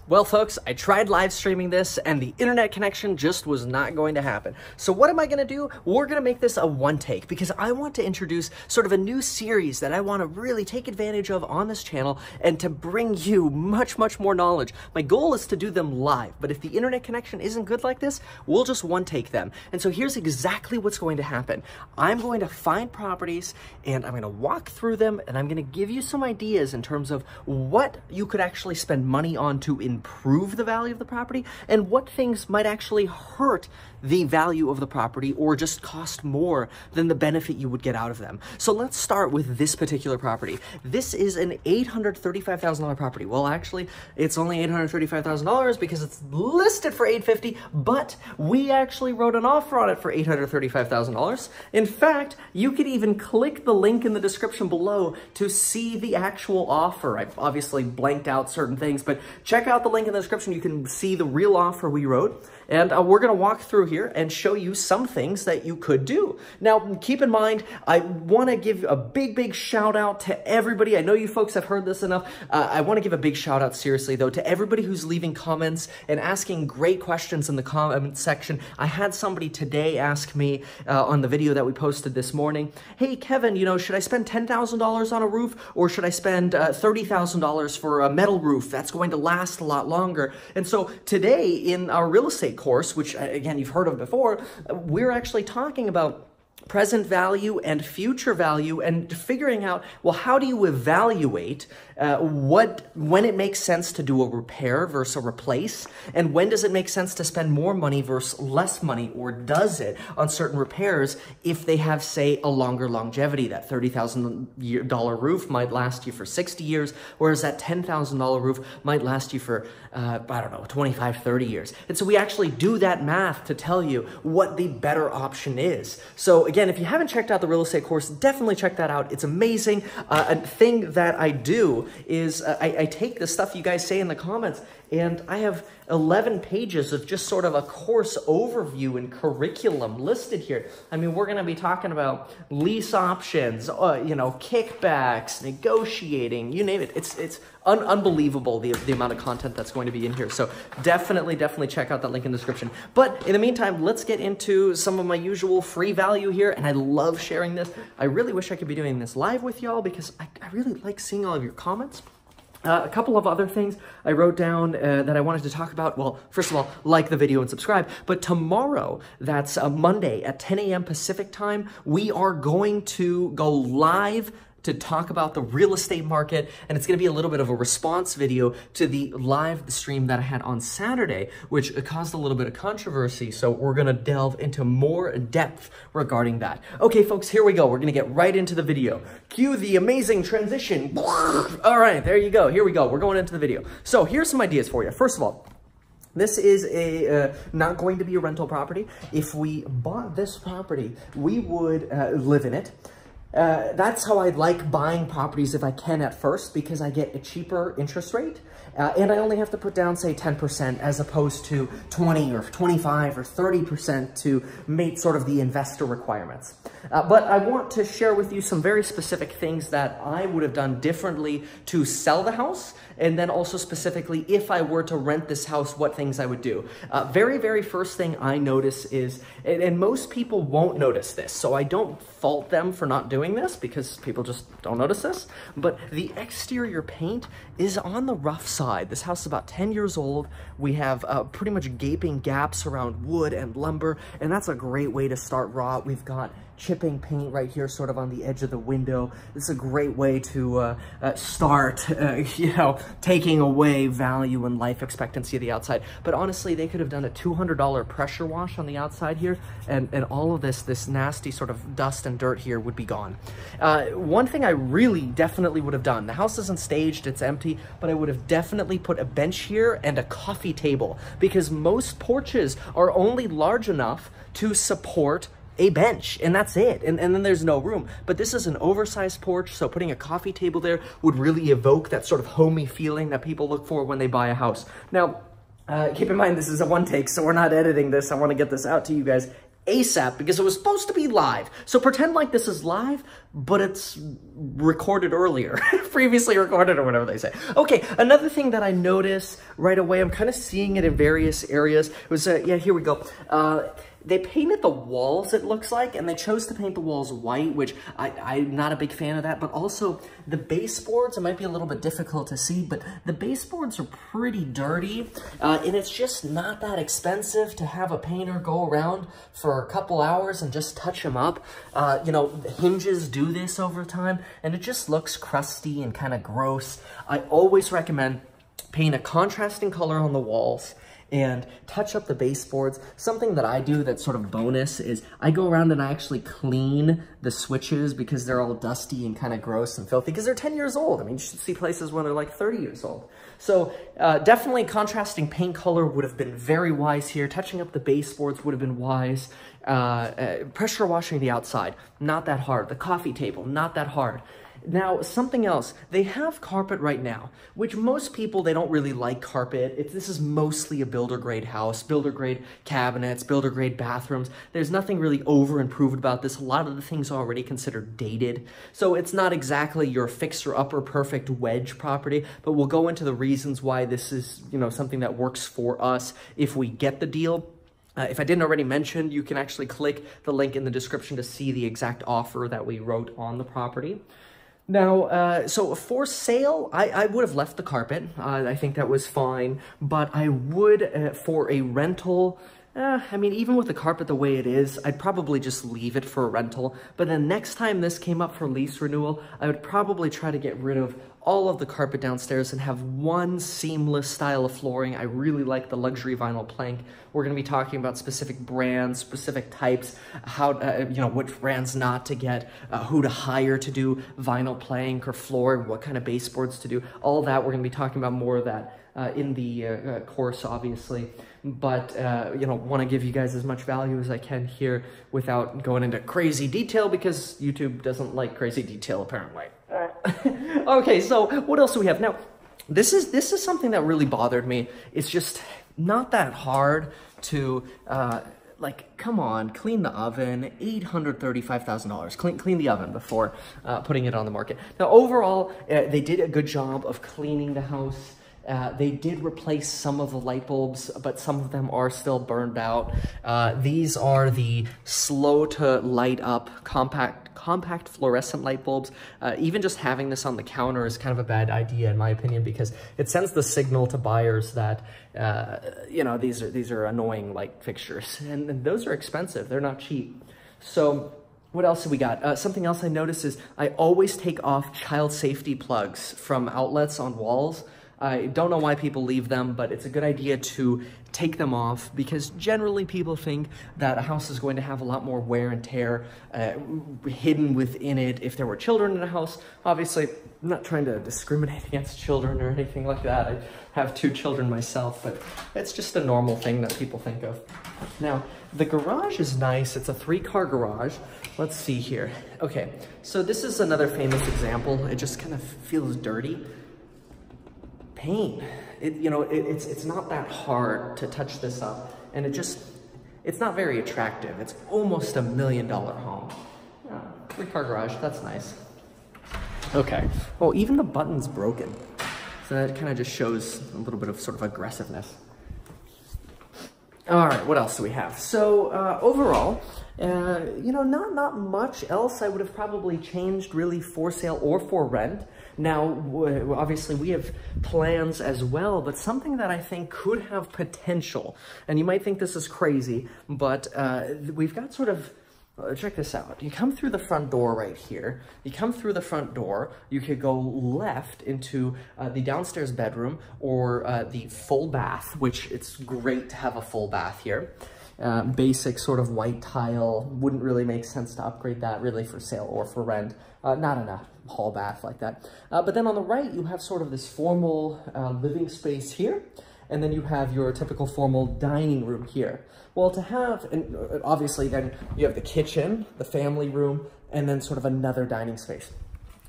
Well, folks, I tried live streaming this and the internet connection just was not going to happen. So what am I going to do? We're going to make this a one take because I want to introduce sort of a new series that I want to really take advantage of on this channel and to bring you much more knowledge. My goal is to do them live, but if the internet connection isn't good like this, we'll just one take them. And so here's exactly what's going to happen. I'm going to find properties and I'm going to walk through them and I'm going to give you some ideas in terms of what you could actually spend money on to improve the value of the property and what things might actually hurt the value of the property or just cost more than the benefit you would get out of them. So let's start with this particular property. This is an $835,000 property. Well, actually, it's only $835,000 because it's listed for $850,000, but we actually wrote an offer on it for $835,000. In fact, you could even click the link in the description below to see the actual offer. I've obviously blanked out certain things, but check out the link in the description. You can see the real offer we wrote. And we're going to walk through here and show you some things that you could do. Now, keep in mind, I want to give a big shout out to everybody. I know you folks have heard this enough. I want to give a big shout out, seriously, though, to everybody who's leaving comments and asking great questions in the comment section. I had somebody today ask me on the video that we posted this morning, hey, Kevin, you know, should I spend $10,000 on a roof or should I spend $30,000 for a metal roof that's going to last a lot longer? And so today in our real estate course, which again you've heard of before, we're actually talking about present value and future value and figuring out, well, how do you evaluate when it makes sense to do a repair versus a replace, and when does it make sense to spend more money versus less money, or does it on certain repairs if they have, say, a longer longevity? That $30,000 roof might last you for 60 years, whereas that $10,000 roof might last you for, I don't know, 25, 30 years. And so we actually do that math to tell you what the better option is. So again, if you haven't checked out the real estate course, definitely check that out. It's amazing. A thing that I do is I take the stuff you guys say in the comments and I have 11 pages of just sort of a course overview and curriculum listed here. I mean, we're going to be talking about lease options, you know, kickbacks, negotiating, you name it. It's unbelievable the amount of content that's going to be in here. So definitely check out that link in the description. But in the meantime, let's get into some of my usual free value here. And I love sharing this. I really wish I could be doing this live with y'all because I really like seeing all of your comments. A couple of other things I wrote down that I wanted to talk about. Well, first of all, like the video and subscribe. But tomorrow, that's Monday at 10 a.m. Pacific time, we are going to go live to talk about the real estate market, and it's going to be a little bit of a response video to the live stream that I had on Saturday, which caused a little bit of controversy, so we're going to delve into more depth regarding that. Okay, folks, here we go. We're going to get right into the video. Cue the amazing transition. All right, there you go. Here we go. We're going into the video. So here's some ideas for you. First of all, this is not going to be a rental property. If we bought this property, we would live in it. That's how I like buying properties if I can at first, because I get a cheaper interest rate and I only have to put down, say, 10% as opposed to 20 or 25 or 30% to meet sort of the investor requirements. But I want to share with you some very specific things that I would have done differently to sell the house, and then also specifically if I were to rent this house, what things I would do. Very first thing I notice is, and most people won't notice this, so I don't fault them for not doing this because people just don't notice this, but the exterior paint is on the rough side. This house is about 10 years old. We have pretty much gaping gaps around wood and lumber, and that's a great way to start raw. We've got chipping paint right here sort of on the edge of the window. This is a great way to start, you know, taking away value and life expectancy of the outside. But honestly, they could have done a $200 pressure wash on the outside here, and all of this nasty sort of dust and dirt here would be gone. One thing I really definitely would have done, the house isn't staged, it's empty, but I would have definitely put a bench here and a coffee table, because most porches are only large enough to support a bench, and that's it, and then there's no room. But this is an oversized porch, so putting a coffee table there would really evoke that sort of homey feeling that people look for when they buy a house. Now, keep in mind this is a one take, so we're not editing this. I want to get this out to you guys ASAP because it was supposed to be live. So pretend like this is live, but it's recorded earlier, previously recorded or whatever they say. Okay, another thing that I noticed right away, I'm kind of seeing it in various areas, was, yeah, here we go. They painted the walls, it looks like, and they chose to paint the walls white, which I'm not a big fan of that, but also the baseboards, it might be a little bit difficult to see, but the baseboards are pretty dirty, and it's just not that expensive to have a painter go around for a couple hours and just touch them up. You know, the hinges do this over time, and it just looks crusty and kind of gross. I always recommend paint a contrasting color on the walls and touch up the baseboards. Something that I do that's sort of bonus is I go around and I actually clean the switches because they're all dusty and kind of gross and filthy because they're 10 years old. I mean, you should see places when they're like 30 years old. So definitely contrasting paint color would have been very wise here. Touching up the baseboards would have been wise. Pressure washing the outside, not that hard. The coffee table, not that hard. Now, something else, they have carpet right now, which most people, they don't really like carpet. This is mostly a builder grade house, builder grade cabinets, builder grade bathrooms. There's nothing really over improved about this. A lot of the things are already considered dated. So it's not exactly your fixer-upper perfect wedge property, but we'll go into the reasons why this is, you know, something that works for us if we get the deal. If I didn't already mention, you can actually click the link in the description to see the exact offer that we wrote on the property. Now, so for sale, I would have left the carpet. I think that was fine, but I would, for a rental, I mean, even with the carpet the way it is, I'd probably just leave it for a rental. But then next time this came up for lease renewal, I would probably try to get rid of all of the carpet downstairs and have one seamless style of flooring. I really like the luxury vinyl plank. We're going to be talking about specific brands, specific types, how, you know, which brands not to get, who to hire to do vinyl plank or floor, what kind of baseboards to do. All that, we're going to be talking about more of that in the course, obviously. But, you know, want to give you guys as much value as I can here without going into crazy detail because YouTube doesn't like crazy detail, apparently. Okay, so what else do we have? Now, this is something that really bothered me. It's just not that hard to, like, come on, clean the oven, $835,000. Clean the oven before putting it on the market. Now, overall, they did a good job of cleaning the house. They did replace some of the light bulbs, but some of them are still burned out. These are the slow to light up compact fluorescent light bulbs. Even just having this on the counter is kind of a bad idea in my opinion because it sends the signal to buyers that, you know, these are annoying light fixtures and those are expensive. They're not cheap. So what else have we got? Something else I noticed is I always take off child safety plugs from outlets on walls. I don't know why people leave them, but it's a good idea to take them off because generally people think that a house is going to have a lot more wear and tear hidden within it if there were children in a house. Obviously, I'm not trying to discriminate against children or anything like that. I have 2 children myself, but it's just a normal thing that people think of. Now, the garage is nice. It's a 3-car garage. Let's see here. Okay, so this is another famous example. It just kind of feels dirty. Paint. You know, it's not that hard to touch this up, and it's not very attractive. It's almost $1 million home. 3-car garage, that's nice. Okay, well, even the button's broken, so that kind of just shows a little bit of sort of aggressiveness. All right, what else do we have? So overall, you know, not much else I would have probably changed really for sale or for rent. Now, obviously we have plans as well, but something that I think could have potential, and you might think this is crazy, but we've got sort of, check this out. You come through the front door right here. You come through the front door. You could go left into the downstairs bedroom or the full bath, which it's great to have a full bath here. Basic sort of white tile. Wouldn't really make sense to upgrade that really for sale or for rent. Not in a hall bath like that. But then on the right, you have sort of this formal living space here. And then you have your typical formal dining room here. Well, to have, and obviously then you have the kitchen, the family room, and then sort of another dining space.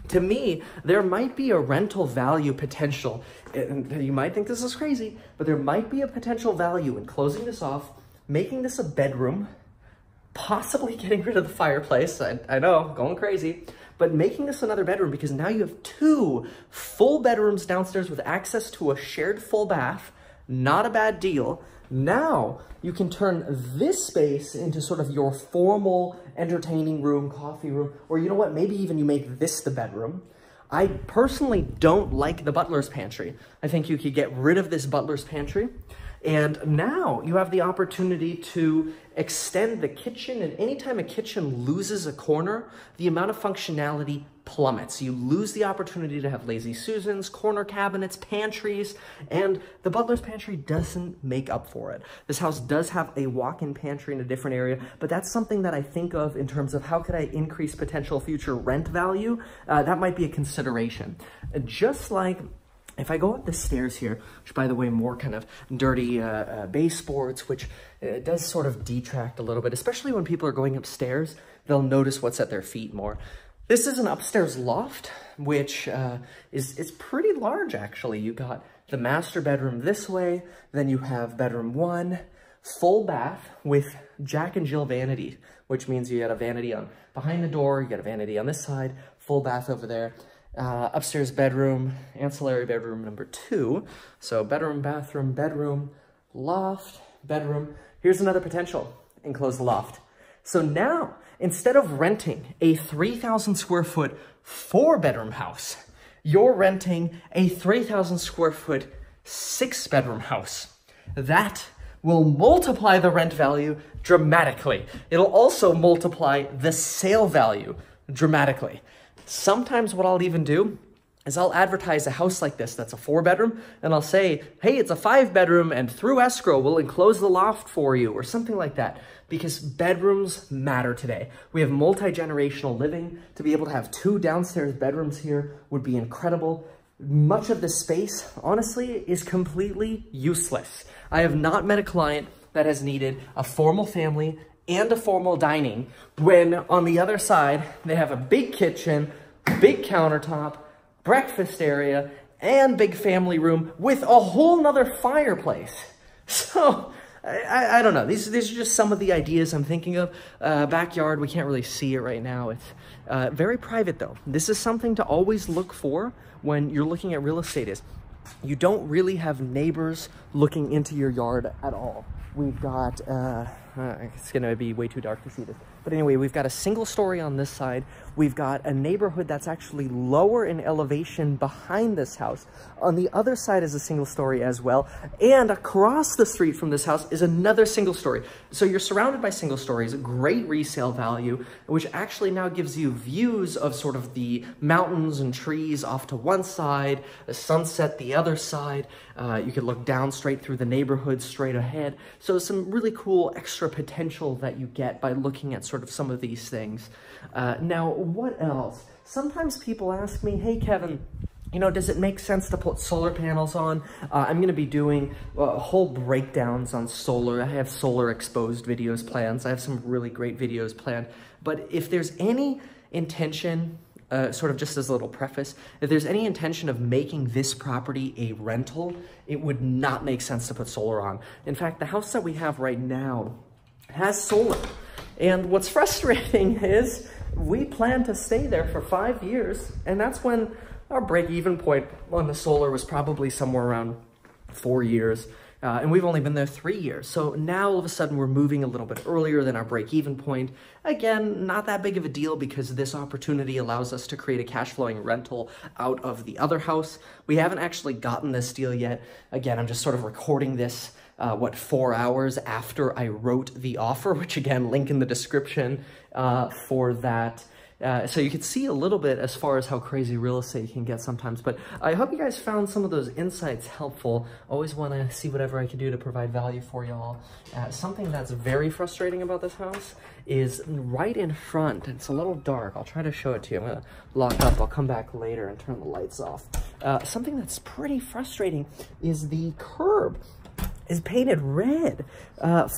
To me, there might be a rental value potential, and you might think this is crazy, but there might be a potential value in closing this off, making this a bedroom, possibly getting rid of the fireplace. I know, going crazy. But making this another bedroom, because now you have 2 full bedrooms downstairs with access to a shared full bath. Not a bad deal. Now you can turn this space into sort of your formal entertaining room, coffee room, or you know what, maybe even you make this the bedroom. I personally don't like the butler's pantry. I think you could get rid of this butler's pantry. And now you have the opportunity to extend the kitchen, and anytime a kitchen loses a corner, the amount of functionality plummets. You lose the opportunity to have lazy Susans, corner cabinets, pantries, and the butler's pantry doesn't make up for it. This house does have a walk-in pantry in a different area, but that's something that I think of in terms of how could I increase potential future rent value. That might be a consideration. Just like if I go up the stairs here, which by the way, more kind of dirty baseboards, which does sort of detract a little bit, especially when people are going upstairs, they'll notice what's at their feet more. This is an upstairs loft, which is pretty large actually. You got the master bedroom this way, then you have bedroom 1, full bath with Jack and Jill vanity, which means you got a vanity on behind the door, you got a vanity on this side, full bath over there. Upstairs bedroom, ancillary bedroom number 2. So bedroom, bathroom, bedroom, loft, bedroom. Here's another potential, enclosed loft. So now, instead of renting a 3,000 square foot 4-bedroom house, you're renting a 3,000 square foot 6-bedroom house. That will multiply the rent value dramatically. It'll also multiply the sale value dramatically. Sometimes what I'll even do is I'll advertise a house like this that's a 4-bedroom, and I'll say, hey, it's a 5-bedroom, and through escrow, we'll enclose the loft for you, or something like that, because bedrooms matter today. We have multi-generational living. To be able to have 2 downstairs bedrooms here would be incredible. Much of this space, honestly, is completely useless. I have not met a client that has needed a formal family and a formal dining when on the other side they have a big kitchen, big countertop, breakfast area, and big family room with a whole nother fireplace. So I don't know, these are just some of the ideas I'm thinking of. Backyard, we can't really see it right now. It's very private though. This is something to always look for when you're looking at real estate, is you don't really have neighbors looking into your yard at all. We've got, it's gonna be way too dark to see this. But anyway, we've got a single story on this side. We've got a neighborhood that's actually lower in elevation behind this house. On the other side is a single story as well. And across the street from this house is another single story. So you're surrounded by single stories, great resale value, which actually now gives you views of sort of the mountains and trees off to one side, the sunset the other side. You could look down straight through the neighborhood straight ahead. So some really cool extra potential that you get by looking at sort of some of these things. Now, what else? Sometimes people ask me, hey, Kevin, you know, does it make sense to put solar panels on? I'm going to be doing whole breakdowns on solar. I have solar exposed videos planned. I have some really great videos planned. But if there's any intention, sort of just as a little preface, if there's any intention of making this property a rental, it would not make sense to put solar on. In fact, the house that we have right now has solar. And what's frustrating is we plan to stay there for 5 years, and that's when our break-even point on the solar was probably somewhere around 4 years. And we've only been there 3 years. So now all of a sudden we're moving a little bit earlier than our break-even point. Again, not that big of a deal because this opportunity allows us to create a cash flowing rental out of the other house. We haven't actually gotten this deal yet. Again, I'm just sort of recording this 4 hours after I wrote the offer, which again, link in the description for that. So you can see a little bit as far as how crazy real estate can get sometimes. But I hope you guys found some of those insights helpful. Always want to see whatever I can do to provide value for y'all. Something that's very frustrating about this house is right in front. It's a little dark. I'll try to show it to you. I'm going to lock up. I'll come back later and turn the lights off. Something that's pretty frustrating is the curb is painted red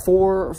for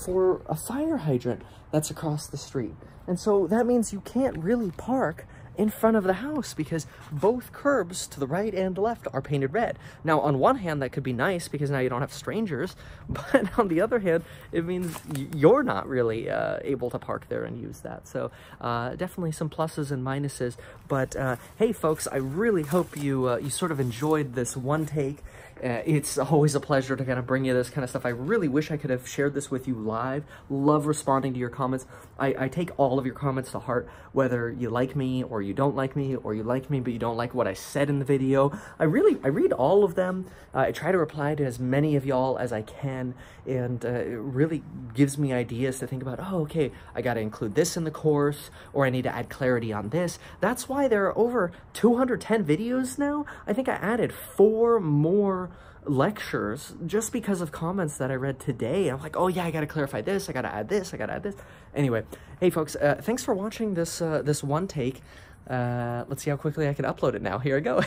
a fire hydrant that's across the street. And so that means you can't really park in front of the house because both curbs to the right and the left are painted red. Now, on one hand, that could be nice because now you don't have strangers, but on the other hand, it means you're not really able to park there and use that. So definitely some pluses and minuses, but hey folks, I really hope you sort of enjoyed this one take. It's always a pleasure to kind of bring you this kind of stuff. I really wish I could have shared this with you live. Love responding to your comments. I take all of your comments to heart, whether you like me or you don't like me, or you like me but you don't like what I said in the video. I read all of them. I try to reply to as many of y'all as I can, and it really gives me ideas to think about, oh, okay, I got to include this in the course, or I need to add clarity on this. That's why there are over 210 videos now. I think I added 4 more lectures just because of comments that I read today. I'm like, oh yeah, I gotta clarify this, I gotta add this, I gotta add this. Anyway, hey folks, thanks for watching this this one take. Let's see how quickly I can upload it now. Here I go.